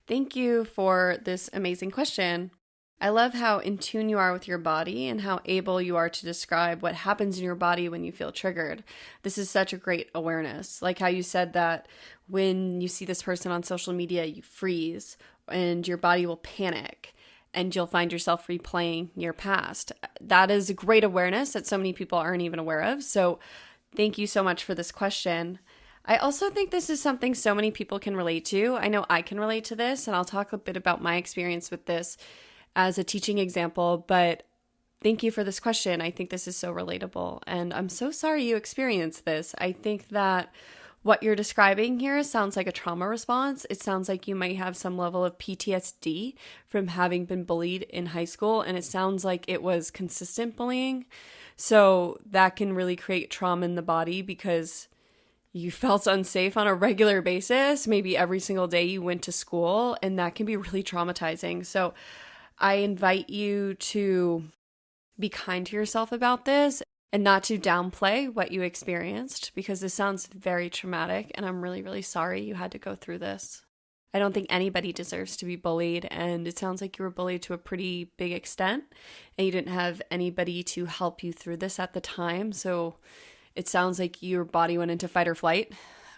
Thank you for this amazing question. I love how in tune you are with your body and how able you are to describe what happens in your body when you feel triggered. This is such a great awareness. Like how you said that when you see this person on social media, you freeze and your body will panic and you'll find yourself replaying your past. That is a great awareness that so many people aren't even aware of. So thank you so much for this question. I also think this is something so many people can relate to. I know I can relate to this, and I'll talk a bit about my experience with this as a teaching example, but thank you for this question. I think this is so relatable, and I'm so sorry you experienced this. I think that what you're describing here sounds like a trauma response. It sounds like you might have some level of PTSD from having been bullied in high school, and it sounds like it was consistent bullying. So that can really create trauma in the body because you felt unsafe on a regular basis. Maybe every single day you went to school, and that can be really traumatizing. So I invite you to be kind to yourself about this and not to downplay what you experienced, because this sounds very traumatic, and I'm really, really sorry you had to go through this. I don't think anybody deserves to be bullied, and it sounds like you were bullied to a pretty big extent, and you didn't have anybody to help you through this at the time, so it sounds like your body went into fight or flight,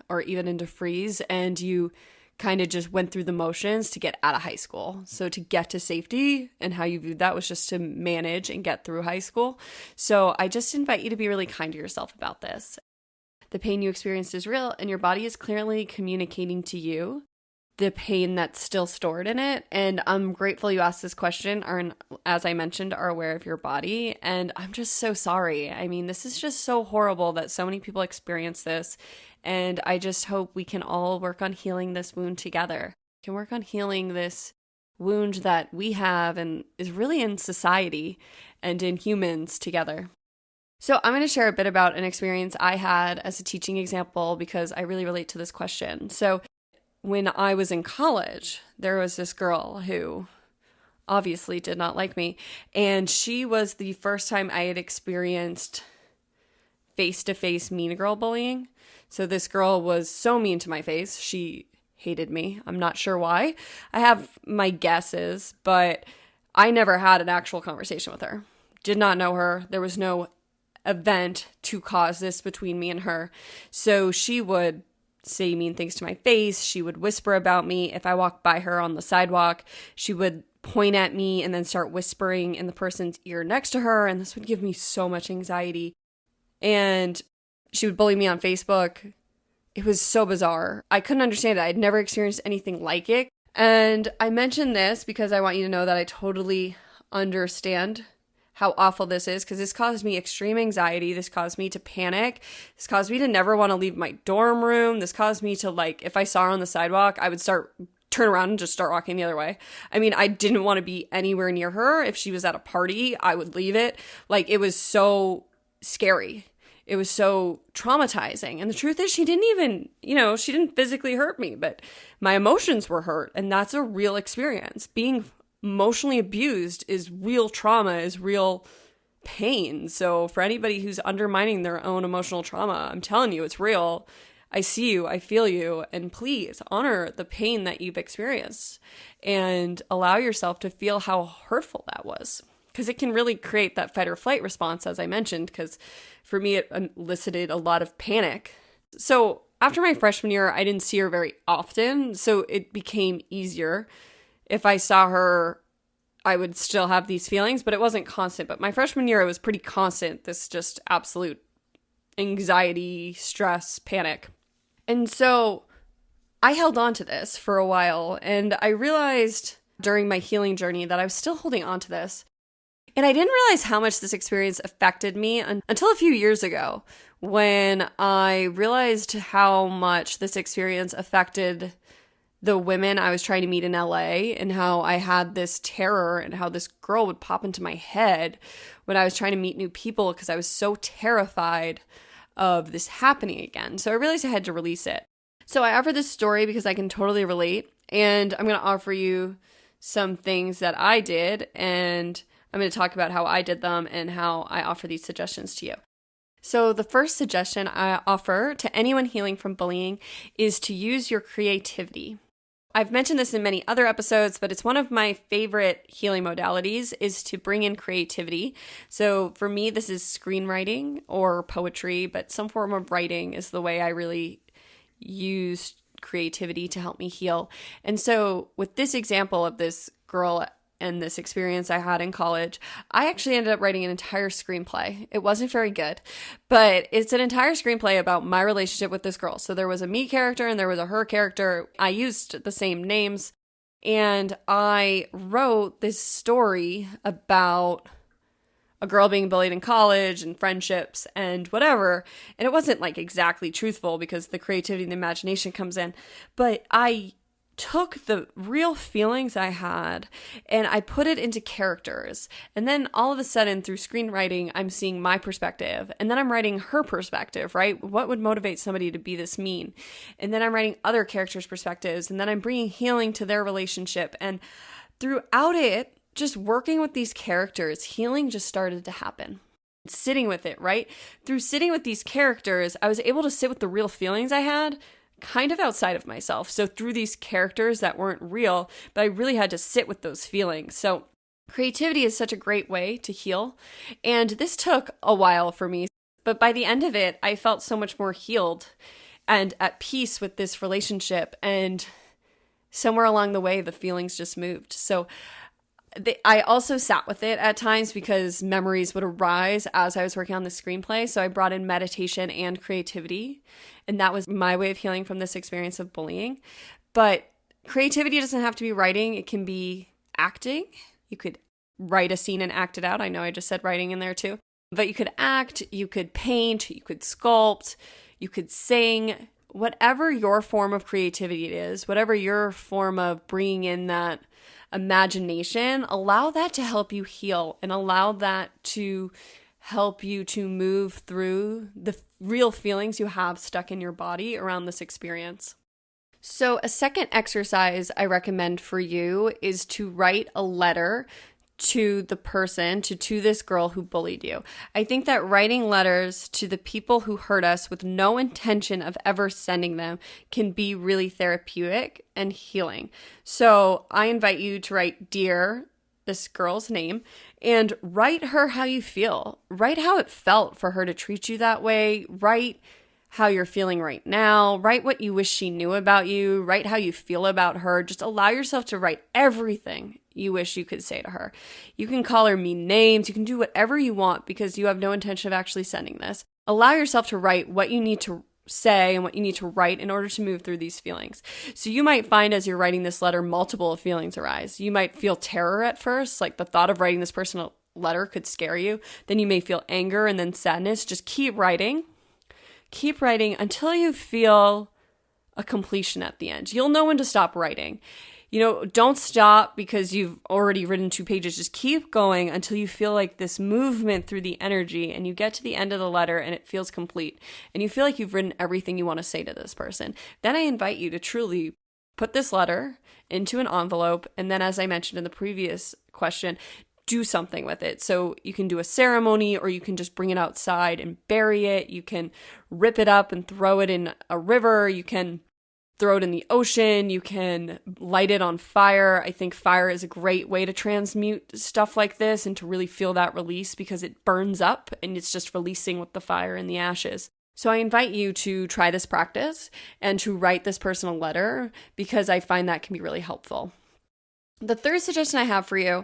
or even into freeze, and you kind of just went through the motions to get out of high school. So to get to safety, and how you viewed that was just to manage and get through high school. So I just invite you to be really kind to yourself about this. The pain you experienced is real, and your body is clearly communicating to you the pain that's still stored in it. And I'm grateful you asked this question, or as I mentioned, are aware of your body. And I'm just so sorry. I mean, this is just so horrible that so many people experience this. And I just hope we can all work on healing this wound together. We can work on healing this wound that we have and is really in society and in humans together. So I'm going to share a bit about an experience I had as a teaching example because I really relate to this question. So when I was in college, there was this girl who obviously did not like me, and she was the first time I had experienced face-to-face mean girl bullying. So this girl was so mean to my face. She hated me. I'm not sure why. I have my guesses, but I never had an actual conversation with her. Did not know her. There was no event to cause this between me and her. So she would say mean things to my face. She would whisper about me. If I walked by her on the sidewalk, she would point at me and then start whispering in the person's ear next to her. And this would give me so much anxiety. And she would bully me on Facebook. It was so bizarre. I couldn't understand it. I'd never experienced anything like it. And I mention this because I want you to know that I totally understand how awful this is, because this caused me extreme anxiety. This caused me to panic. This caused me to never want to leave my dorm room. This caused me to, like, if I saw her on the sidewalk, I would turn around and just start walking the other way. I mean, I didn't want to be anywhere near her. If she was at a party, I would leave it. Like, it was so scary. It was so traumatizing. And the truth is, she didn't even, she didn't physically hurt me, but my emotions were hurt. And that's a real experience. Being emotionally abused is real trauma, is real pain. So for anybody who's undermining their own emotional trauma, I'm telling you, it's real. I see you, I feel you, and please honor the pain that you've experienced and allow yourself to feel how hurtful that was. Because it can really create that fight or flight response, as I mentioned, because for me, it elicited a lot of panic. So after my freshman year, I didn't see her very often, so it became easier. If I saw her, I would still have these feelings, but it wasn't constant. But my freshman year, it was pretty constant, this just absolute anxiety, stress, panic. And so I held on to this for a while, and I realized during my healing journey that I was still holding on to this. And I didn't realize how much this experience affected me until a few years ago, when I realized how much this experience affected the women I was trying to meet in LA, and how I had this terror and how this girl would pop into my head when I was trying to meet new people, because I was so terrified of this happening again. So I realized I had to release it. So I offer this story because I can totally relate, and I'm going to offer you some things that I did, and I'm going to talk about how I did them and how I offer these suggestions to you. So the first suggestion I offer to anyone healing from bullying is to use your creativity. I've mentioned this in many other episodes, but it's one of my favorite healing modalities is to bring in creativity. So for me, this is screenwriting or poetry, but some form of writing is the way I really use creativity to help me heal. And so with this example of this girl and this experience I had in college, I actually ended up writing an entire screenplay. It wasn't very good, but it's an entire screenplay about my relationship with this girl. So there was a me character and there was a her character. I used the same names, and I wrote this story about a girl being bullied in college and friendships and whatever. And it wasn't like exactly truthful because the creativity and the imagination comes in, but I took the real feelings I had and I put it into characters. And then all of a sudden through screenwriting, I'm seeing my perspective, and then I'm writing her perspective, right? What would motivate somebody to be this mean? And then I'm writing other characters' perspectives, and then I'm bringing healing to their relationship. And throughout it, just working with these characters, healing just started to happen. Sitting with it, right? Through sitting with these characters, I was able to sit with the real feelings I had kind of outside of myself. So through these characters that weren't real, but I really had to sit with those feelings. So creativity is such a great way to heal. And this took a while for me, but by the end of it, I felt so much more healed and at peace with this relationship. And somewhere along the way, the feelings just moved. So I also sat with it at times because memories would arise as I was working on the screenplay. So I brought in meditation and creativity. And that was my way of healing from this experience of bullying. But creativity doesn't have to be writing. It can be acting. You could write a scene and act it out. I know I just said writing in there too. But you could act, you could paint, you could sculpt, you could sing. Whatever your form of creativity is, whatever your form of bringing in that imagination, allow that to help you heal and allow that to help you to move through the real feelings you have stuck in your body around this experience. So a second exercise I recommend for you is to write a letter to the person, to this girl who bullied you. I think that writing letters to the people who hurt us with no intention of ever sending them can be really therapeutic and healing. So I invite you to write Dear, this girl's name, and write her how you feel. Write how it felt for her to treat you that way. Write how you're feeling right now. Write what you wish she knew about you. Write how you feel about her. Just allow yourself to write everything you wish you could say to her. You can call her mean names. You can do whatever you want because you have no intention of actually sending this. Allow yourself to write what you need to say and what you need to write in order to move through these feelings. So you might find as you're writing this letter, multiple feelings arise. You might feel terror at first, like the thought of writing this person a letter could scare you. Then you may feel anger and then sadness. Just keep writing. Keep writing until you feel a completion at the end. You'll know when to stop writing. Don't stop because you've already written 2 pages. Just keep going until you feel like this movement through the energy and you get to the end of the letter and it feels complete and you feel like you've written everything you want to say to this person. Then I invite you to truly put this letter into an envelope, and then, as I mentioned in the previous question, do something with it. So you can do a ceremony, or you can just bring it outside and bury it. You can rip it up and throw it in a river. You can throw it in the ocean. You can light it on fire. I think fire is a great way to transmute stuff like this and to really feel that release because it burns up and it's just releasing with the fire and the ashes. So I invite you to try this practice and to write this person a letter because I find that can be really helpful. The third suggestion I have for you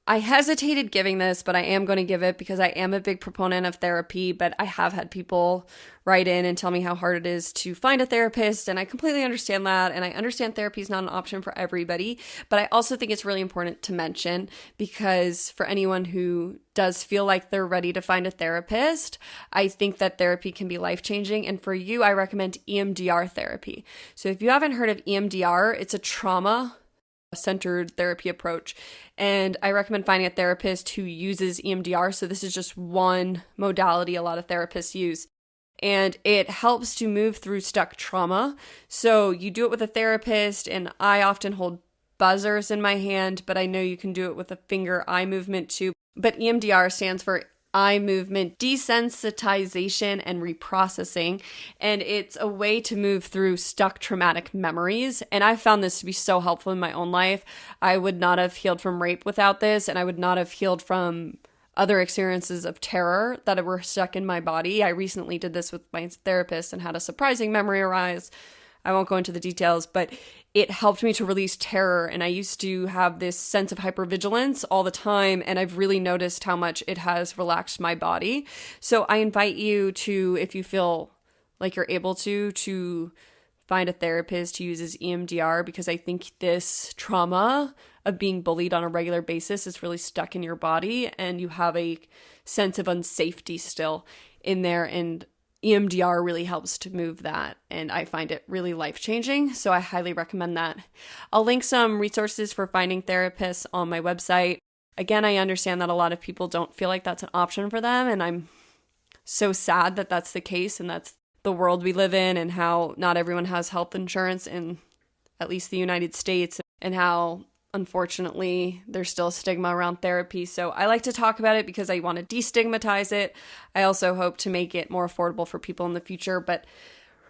I hesitated giving this, but I am going to give it because I am a big proponent of therapy, but I have had people write in and tell me how hard it is to find a therapist, and I completely understand that, and I understand therapy is not an option for everybody, but I also think it's really important to mention because for anyone who does feel like they're ready to find a therapist, I think that therapy can be life-changing, and for you, I recommend EMDR therapy. So if you haven't heard of EMDR, it's a trauma-centered therapy approach. And I recommend finding a therapist who uses EMDR. So this is just one modality a lot of therapists use. And it helps to move through stuck trauma. So you do it with a therapist, and I often hold buzzers in my hand, but I know you can do it with a finger eye movement too. But EMDR stands for eye movement desensitization and reprocessing, and it's a way to move through stuck traumatic memories. And I found this to be so helpful in my own life. I would not have healed from rape without this, and I would not have healed from other experiences of terror that were stuck in my body. I recently did this with my therapist and had a surprising memory arise. I won't go into the details, but it helped me to release terror. And I used to have this sense of hypervigilance all the time. And I've really noticed how much it has relaxed my body. So I invite you to, if you feel like you're able to find a therapist who uses EMDR, because I think this trauma of being bullied on a regular basis is really stuck in your body and you have a sense of unsafety still in there. And EMDR really helps to move that, and I find it really life-changing, so I highly recommend that. I'll link some resources for finding therapists on my website. Again, I understand that a lot of people don't feel like that's an option for them, and I'm so sad that that's the case, and that's the world we live in, and how not everyone has health insurance in at least the United States, and how unfortunately, there's still a stigma around therapy. So I like to talk about it because I want to destigmatize it. I also hope to make it more affordable for people in the future. But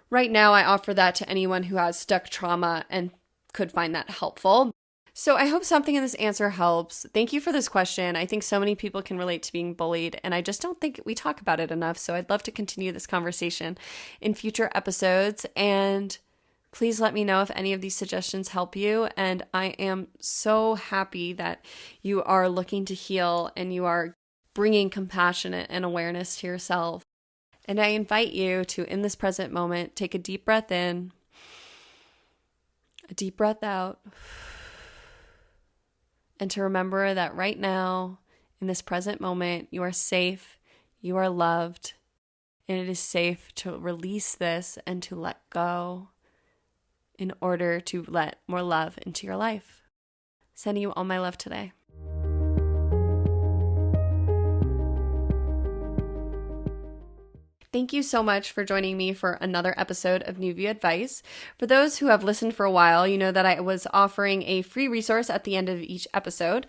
right now, I offer that to anyone who has stuck trauma and could find that helpful. So I hope something in this answer helps. Thank you for this question. I think so many people can relate to being bullied, and I just don't think we talk about it enough. So I'd love to continue this conversation in future episodes. And please let me know if any of these suggestions help you. And I am so happy that you are looking to heal and you are bringing compassion and awareness to yourself. And I invite you to, in this present moment, take a deep breath in, a deep breath out, and to remember that right now, in this present moment, you are safe, you are loved, and it is safe to release this and to let go in order to let more love into your life. Sending you all my love today. Thank you so much for joining me for another episode of New View Advice. For those who have listened for a while, you know that I was offering a free resource at the end of each episode.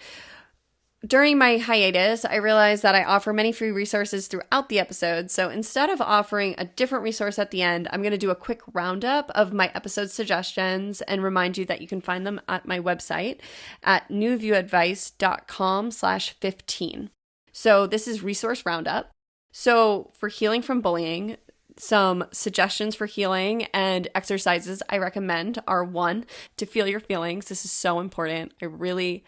During my hiatus, I realized that I offer many free resources throughout the episode. So instead of offering a different resource at the end, I'm going to do a quick roundup of my episode suggestions and remind you that you can find them at my website at newviewadvice.com/15. So this is resource roundup. So for healing from bullying, some suggestions for healing and exercises I recommend are: 1, to feel your feelings. This is so important. I really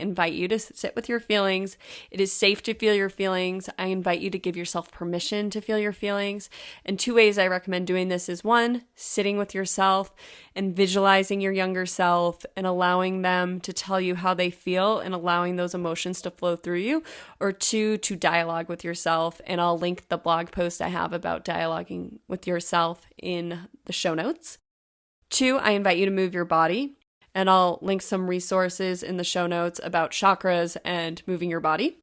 invite you to sit with your feelings. It is safe to feel your feelings. I invite you to give yourself permission to feel your feelings. And 2 ways I recommend doing this is: 1, sitting with yourself and visualizing your younger self and allowing them to tell you how they feel and allowing those emotions to flow through you. Or 2, to dialogue with yourself. And I'll link the blog post I have about dialoguing with yourself in the show notes. 2, I invite you to move your body. And I'll link some resources in the show notes about chakras and moving your body.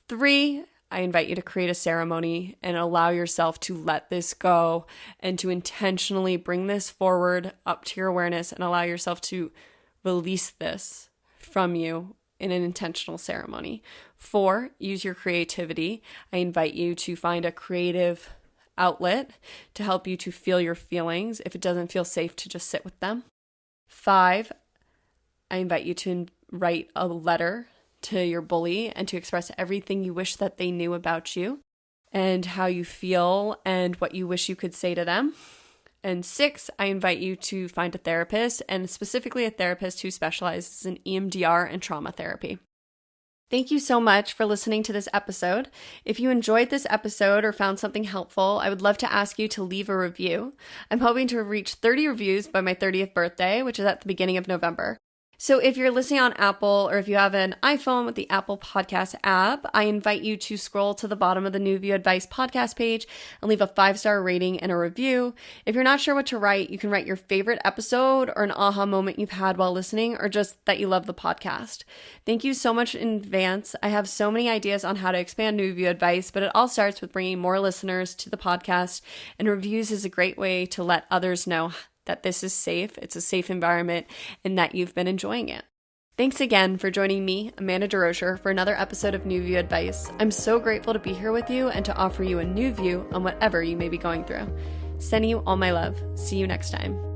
3, I invite you to create a ceremony and allow yourself to let this go and to intentionally bring this forward up to your awareness and allow yourself to release this from you in an intentional ceremony. 4, use your creativity. I invite you to find a creative outlet to help you to feel your feelings if it doesn't feel safe to just sit with them. 5, I invite you to write a letter to your bully and to express everything you wish that they knew about you and how you feel and what you wish you could say to them. And 6, I invite you to find a therapist, and specifically a therapist who specializes in EMDR and trauma therapy. Thank you so much for listening to this episode. If you enjoyed this episode or found something helpful, I would love to ask you to leave a review. I'm hoping to reach 30 reviews by my 30th birthday, which is at the beginning of November. So if you're listening on Apple or if you have an iPhone with the Apple Podcast app, I invite you to scroll to the bottom of the New View Advice podcast page and leave a 5-star rating and a review. If you're not sure what to write, you can write your favorite episode or an aha moment you've had while listening, or just that you love the podcast. Thank you so much in advance. I have so many ideas on how to expand New View Advice, but it all starts with bringing more listeners to the podcast, and reviews is a great way to let others know that this is safe, it's a safe environment, and that you've been enjoying it. Thanks again for joining me, Amanda DeRocher, for another episode of New View Advice. I'm so grateful to be here with you and to offer you a new view on whatever you may be going through. Sending you all my love. See you next time.